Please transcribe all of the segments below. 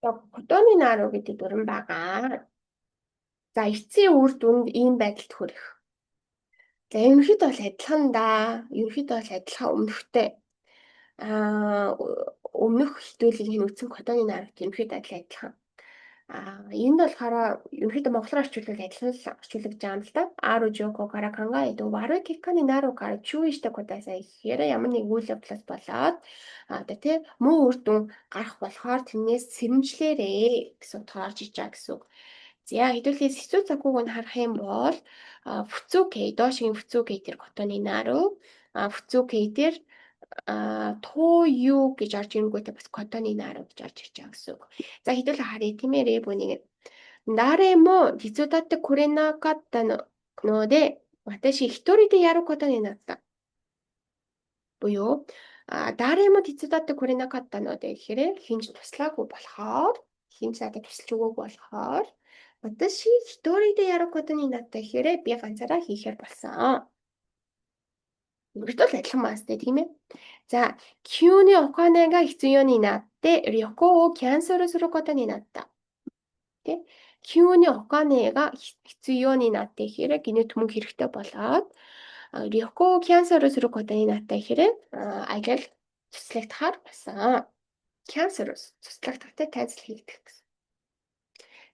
Хотооны нааруу гэдэг дүрэн байгаа. За, эцсийн үр дүнд ийм байдалд хүрэх. За, ерөнхийдөө бол адилхан да. Ерөнхийдөө бол адилхан өмнөхтэй. Өмнөх хэлтүүлгийн үтсэн хотооны наарууд ерөнхийдөө адилхан. Энд болохоор ерөнхийдөө монголоор орчуулбал адилхан л орчуулж байгаа юм л да. Ару жоко караканга эдо вару киканы нару кара чуиштэй кодасаа ихээр ямар нэг үйл явдлаас болоод одоо тий муу үр дүн гарах болохоор тэрнээс сэрэмжлээрээ гэсэн утгаар орж иж байгаа гэсэн үг. За хэдүүлээс хэцүү цагууг нь харах юм бол фүцүкэй доошгийн фүцүкэй тэр хотооны нару фүцүкэй дээр тоо юу гэж орж ирэнгүүтээ бас котоны нааруу гэж орж ирж байгаа гэсэн үг. За хэдүүл харъя тийм ээ рэбүнийг. Нарэмо дицудатте куренакатта ноде ваташи хиторий де яру кото ни натта. Буюу дарэмо дицудатте куренакатта ноде гэхээр хинж туслаагүй болохоор хинж надад тусалж өгөөгүй болохоор ваташи хиторий де яру кото ни натта гэхээр би ганцаараа хийхээр болсон. Өөртөө л адилхан маас тийм ээ. За,急にお金が必要になって旅行をキャンセルすることになった。で、急にお金が必要になってгэхээр гинэ төмөнг хэрэгтэй болоод旅行をキャンセルすることになったгэхээр ажил цуслагдахаар болсон. Cancel цуслагдахтай cancel хийгдэх гэсэн.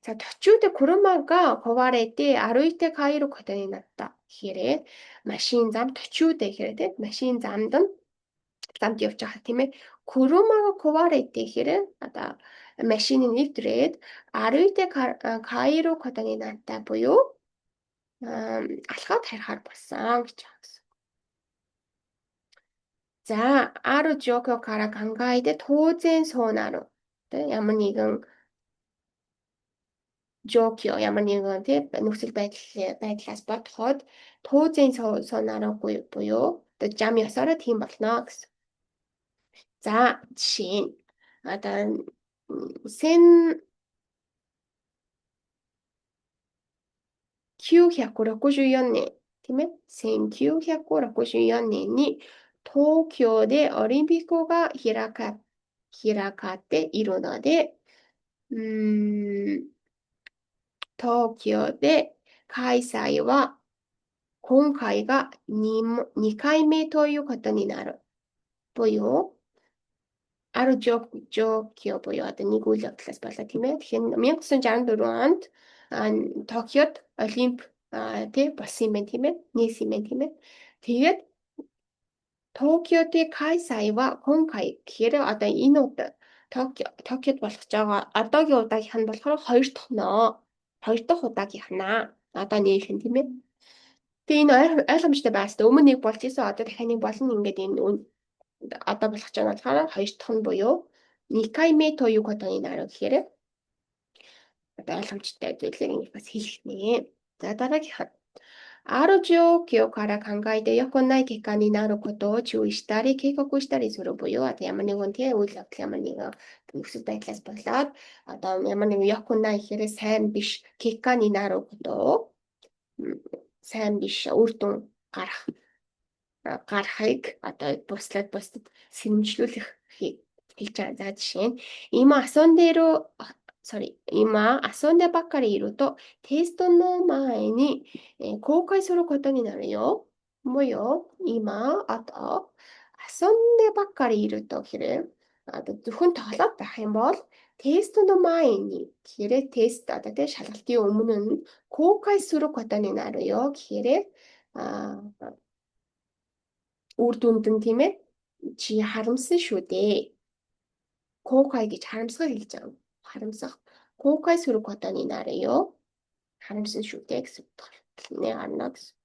За,途中で車が壊れて歩いて帰ることになった。гэхээр машин зам途中でгэхээр тийм машин замд явж байгаа тийм ээ. Курумага коварете гэхээр одоо машины нэвтрээд аруйте кайру котаны нантай буюу алхаад харихаар болсон гэж байгаа гэсэн. За, ару жоко кара кангаиде тоозен соонару. Тэ ямар нэгэн жокио ямар нэгэн тийм нөхцөл байдлаас бодоход тоозен соонару буюу одоо жам ёсороо тийм болно гэсэн. За, жишээ нь одоо 1964年、1964年に東京でオリンピックが開かっているので、東京で開催は今回が 2回目ということになる。буюу ару жокио буюу одоо нэг үйл явдлаас болоо тийм ээ. Тэгэхээр 1964 онд Токиод Олимп тий болсон юм байна тийм ээ. Нийс юм байна тийм ээ. Тэгээд Токиод кайсай ва конкай гэхээр одоо энэ удаа Токиод болох байгаа одоогийн удаагийнх нь болохоор 2 дахь нөө. 2 дахь удаагийнхнаа. Одоо нээхэн тийм ээ. Тэгээ энэ ойлгомжтой байс. Өмнө нэг болж исэн одоо дахиад нэг болно ингээд энэ одоо болох ч байгаа болохоор 2 дахь нь буюу 2回目ということになるгэхээр одоо ойлгомжтой зүйлийг бас хэлэх нэ. За дараагийнх ньある状況から考えて良くない結果になることを注意したり警告したりするбуюу одоо ямар нэгэн тийм үйл явдал ямар нэгэн нөхцөл байдлаас болоод одоо ямар нэгэн良くないгэхээр сайн биш結果になることをсайн биш үр дүн гарахыг одоо бусдад сэрэмжлүүлэх хэлж байгаа. За жишээ нь今遊んでばっかりいるとテストの前に後悔することになるよ。もよ、今遊んでばっかりいるто гэхээр зөвхөн тоглоод байх юм бол тестоно майни гэхээр тест одоо тийм шалгалтын өмнө нь後悔することになるよгэхээр үр дүнд нь тийм ээ чи харамсан шүү дээ. 後悔гэж харамсгал хэлж байгаа. харамсах. 後悔することになるよ. харамсан шүү дээ гэсэн утгаар нэ гарна гэсэн.